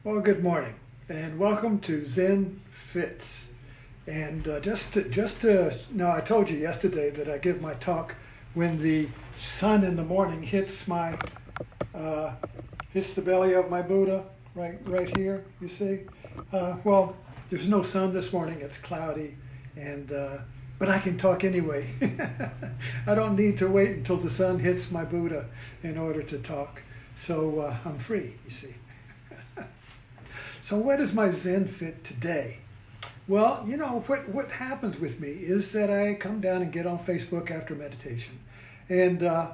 Well, good morning, and welcome to Zen Fits. And now I told you yesterday that I give my talk when the sun in the morning hits hits the belly of my Buddha, right here. You see, well, there's no sun this morning. It's cloudy, and but I can talk anyway. I don't need to wait until the sun hits my Buddha in order to talk. So I'm free. You see. So what is my Zen fit today? Well, you know, what happens with me is that I come down and get on Facebook after meditation. And I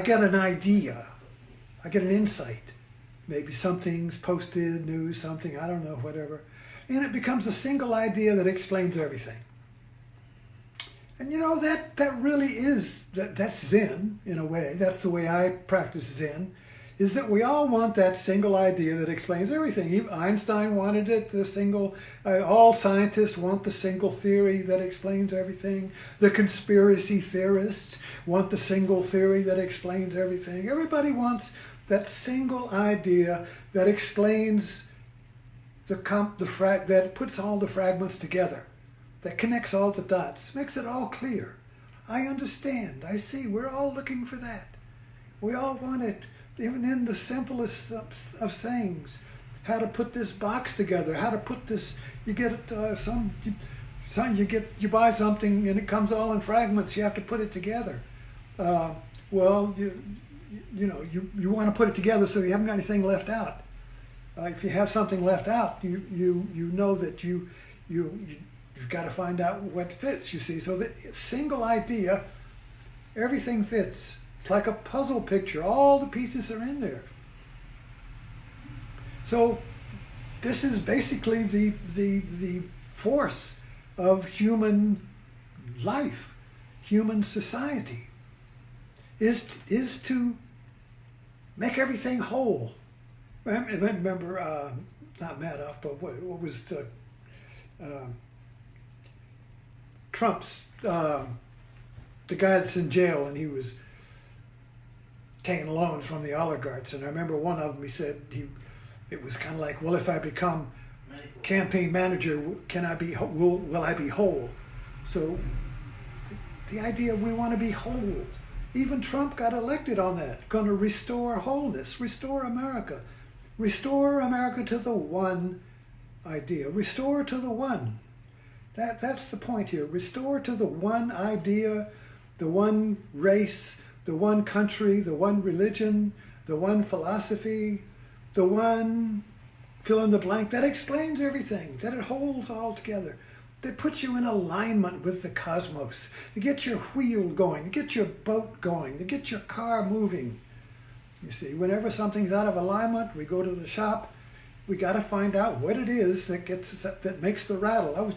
get an idea. I get an insight. Maybe something's posted, news, something, I don't know, whatever. And it becomes a single idea that explains everything. And you know, that really is, that's Zen in a way. That's the way I practice Zen. Is that we all want that single idea that explains everything. Even Einstein wanted it, all scientists want the single theory that explains everything. The conspiracy theorists want the single theory that explains everything. Everybody wants that single idea that explains that puts all the fragments together, that connects all the dots, makes it all clear. I understand, I see, we're all looking for that. We all want it. Even in the simplest of things, how to put this box together, how to put this, you get you buy something and it comes all in fragments, you have to put it together. Well, you want to put it together so you haven't got anything left out. If you have something left out, you know that you've got to find out what fits, you see. So the single idea, everything fits. It's like a puzzle picture. All the pieces are in there. So this is basically the force of human life, human society, is to make everything whole. Remember, not Madoff, but what was Trump's, the guy that's in jail, and he was taking loans from the oligarchs, and I remember one of them, he said it was kind of like, well, if I become campaign manager, will I be whole? So the idea of we want to be whole. Even Trump got elected on that, going to restore wholeness, restore America to the one idea, restore to the one. That's the point here. Restore to the one idea, the one race, the one country, the one religion, the one philosophy, the one fill in the blank that explains everything, that it holds all together, that puts you in alignment with the cosmos, to get your wheel going, to get your boat going, to get your car moving. You see, whenever something's out of alignment, we go to the shop, we got to find out what it is that makes the rattle. I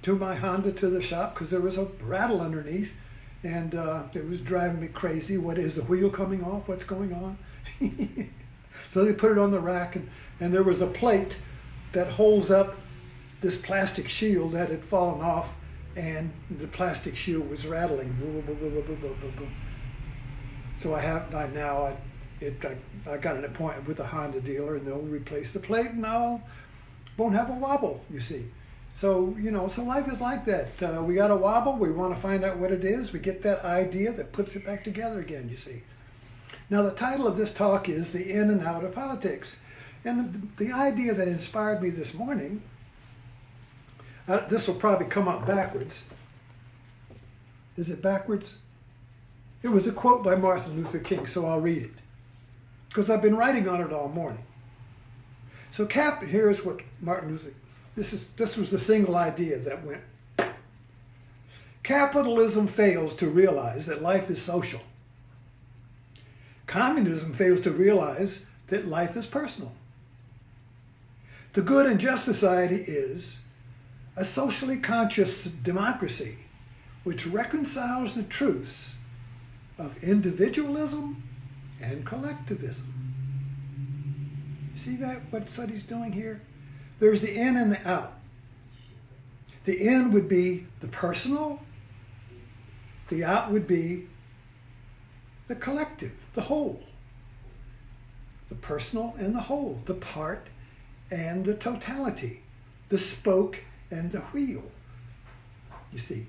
took my Honda to the shop because there was a rattle underneath. And it was driving me crazy. What is the wheel coming off? What's going on? So they put it on the rack, and there was a plate that holds up this plastic shield that had fallen off, and the plastic shield was rattling. So I got an appointment with a Honda dealer, and they'll replace the plate, and I won't have a wobble, you see. So, so life is like that. We got a wobble, we want to find out what it is, we get that idea that puts it back together again, you see. Now, the title of this talk is The In and Out of Politics. And the idea that inspired me this morning, this will probably come up backwards. Is it backwards? It was a quote by Martin Luther King, so I'll read it, because I've been writing on it all morning. So here's what Martin Luther This was the single idea that went. Capitalism fails to realize that life is social. Communism fails to realize that life is personal. The good and just society is a socially conscious democracy which reconciles the truths of individualism and collectivism. See what he's doing here? There's the in and the out. The in would be the personal. The out would be the collective, the whole. The personal and the whole, the part and the totality, the spoke and the wheel. You see,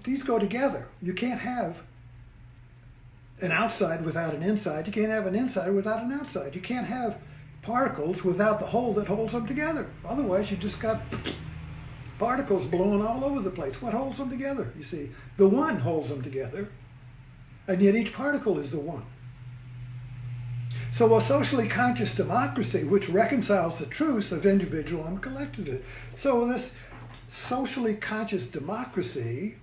these go together. You can't have an outside without an inside. You can't have an inside without an outside. You can't have particles without the whole that holds them together. Otherwise, you just got particles blowing all over the place. What holds them together? You see, the one holds them together, and yet each particle is the one. So a socially conscious democracy which reconciles the truths of individual and collective. So this socially conscious democracy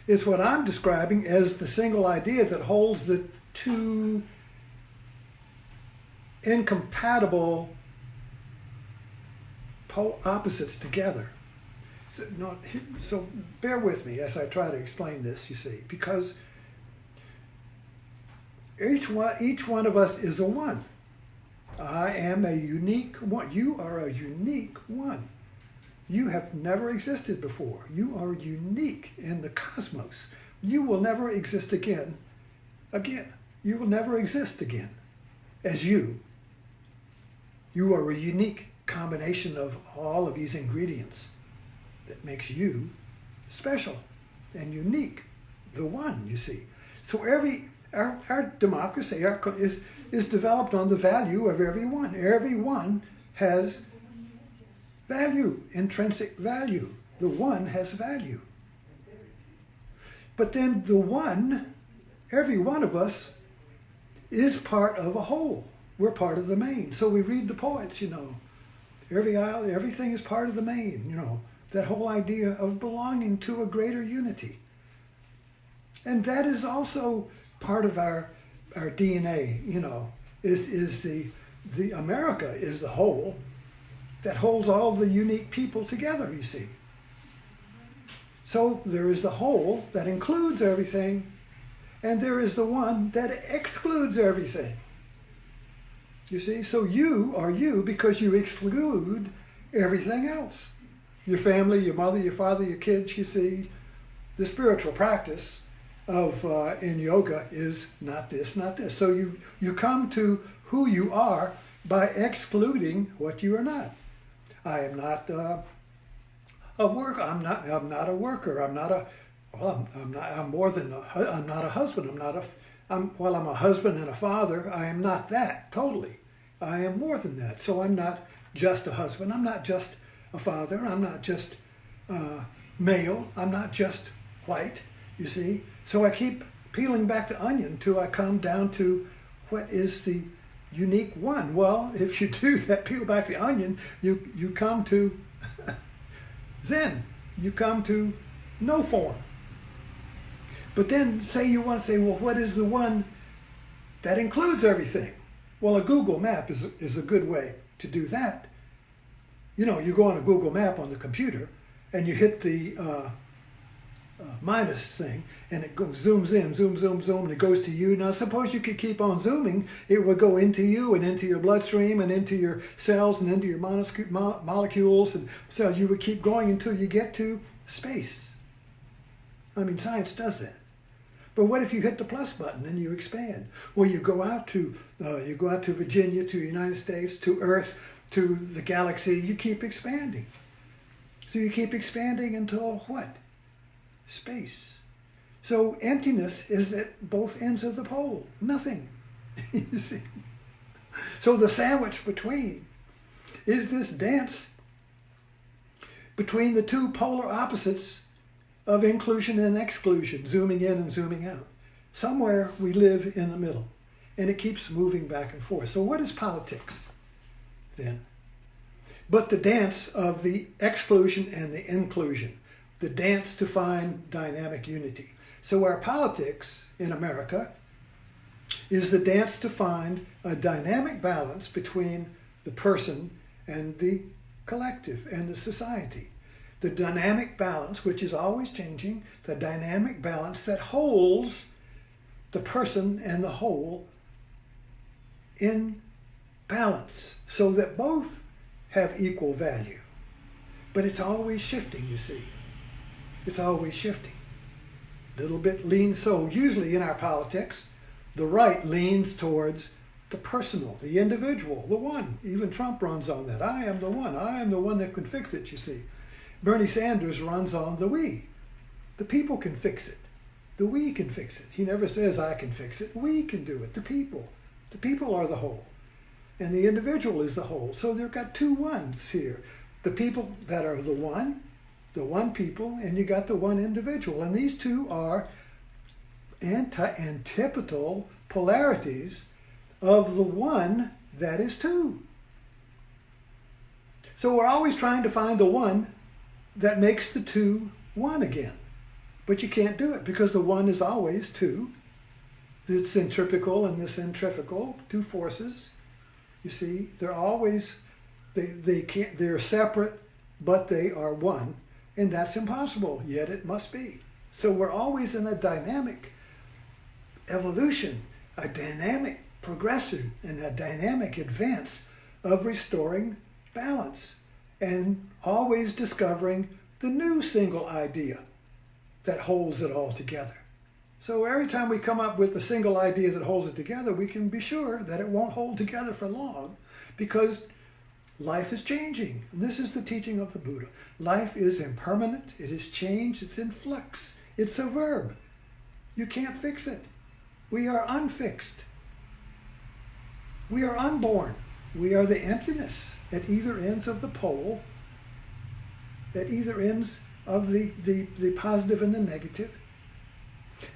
is what I'm describing as the single idea that holds the two incompatible opposites together. So bear with me as I try to explain this, you see, because each one of us is a one. I am a unique one. You are a unique one. You have never existed before. You are unique in the cosmos. You will never exist again. You will never exist again as you. You are a unique combination of all of these ingredients that makes you special and unique. The one, you see. So our democracy is developed on the value of everyone. Everyone has value, intrinsic value. The one has value. But then the one, every one of us, is part of a whole. We're part of the main. So we read the poets, everything is part of the main, that whole idea of belonging to a greater unity. And that is also part of our DNA, is the America is the whole that holds all the unique people together, you see. So there is the whole that includes everything, and there is the one that excludes everything. You see, so you are you because you exclude everything else. Your family, your mother, your father, your kids, you see. The spiritual practice of in yoga is not this, not this. So you come to who you are by excluding what you are not. I am not a worker. I'm not a worker. I'm not a husband. I'm a husband and a father. I am not that totally. I am more than that. So I'm not just a husband. I'm not just a father. I'm not just male. I'm not just white. You see. So I keep peeling back the onion till I come down to what is the unique one. Well, if you do that, peel back the onion, you come to Zen. You come to no form. But then you want to say, well, what is the one that includes everything? Well, a Google map is a good way to do that. You go on a Google map on the computer and you hit the minus thing, and it zooms in, zoom, and it goes to you. Now, suppose you could keep on zooming, it would go into you and into your bloodstream and into your cells and into your molecules, and so you would keep going until you get to space. I mean, science does that. But what if you hit the plus button and you expand? Well, you go out to Virginia, to the United States, to Earth, to the galaxy. You keep expanding. So you keep expanding until what? Space. So emptiness is at both ends of the pole. Nothing. You see? So the sandwich between is this dance between the two polar opposites of inclusion and exclusion, zooming in and zooming out. Somewhere we live in the middle, and it keeps moving back and forth. So what is politics then? But the dance of the exclusion and the inclusion, the dance to find dynamic unity. So our politics in America is the dance to find a dynamic balance between the person and the collective and the society. The dynamic balance, which is always changing, the dynamic balance that holds the person and the whole in balance so that both have equal value. But it's always shifting, you see. It's always shifting. little bit leans. So usually in our politics, the right leans towards the personal, the individual, the one. Even Trump runs on that. I am the one. I am the one that can fix it, you see. Bernie Sanders runs on the we. The people can fix it. The we can fix it. He never says I can fix it. We can do it. The people. The people are the whole. And the individual is the whole. So they've got two ones here. The people that are the one people, and you got the one individual. And these two are antipodal polarities of the one that is two. So we're always trying to find the one that makes the two one again. But you can't do it because the one is always two. The centripetal and the centrifugal, two forces. You see, they're always, they can't, they're separate, but they are one. And that's impossible, yet it must be. So we're always in a dynamic evolution, a dynamic progression, and a dynamic advance of restoring balance and always discovering the new single idea that holds it all together. So every time we come up with a single idea that holds it together, we can be sure that it won't hold together for long because life is changing. And this is the teaching of the Buddha. Life is impermanent. It is changed. It's in flux. It's a verb. You can't fix it. We are unfixed. We are unborn. We are the emptiness at either ends of the pole, at either ends of the positive and the negative.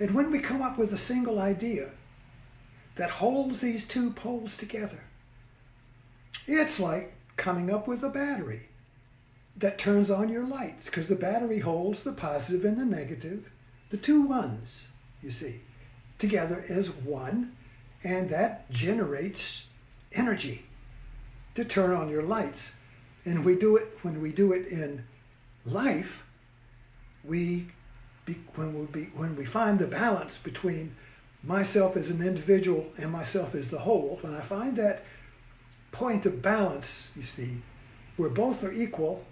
And when we come up with a single idea that holds these two poles together, it's like coming up with a battery that turns on your lights, because the battery holds the positive and the negative, the two ones, you see, together as one, and that generates energy to turn on your lights. And we do it when we do it in life. When we find the balance between myself as an individual and myself as the whole, when I find that point of balance, you see, where both are equal,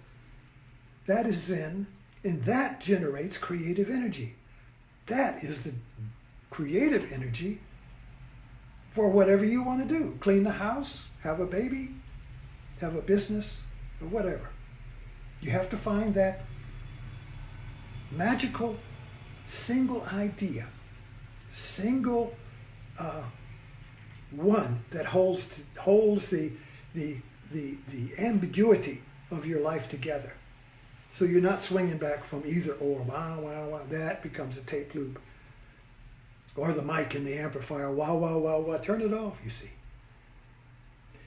that is Zen, and that generates creative energy. That is the creative energy for whatever you want to do. Clean the house, have a baby, have a business, or whatever. You have to find that magical single idea, single one that holds the ambiguity of your life together. So you're not swinging back from either or. Wow, wow, wow. That becomes a tape loop. Or the mic in the amplifier. Wow, wow, wow, wow. Turn it off, you see.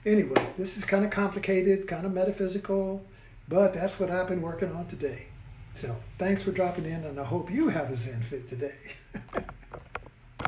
Anyway, this is kind of complicated, kind of metaphysical, but that's what I've been working on today. So thanks for dropping in, and I hope you have a Zen fit today.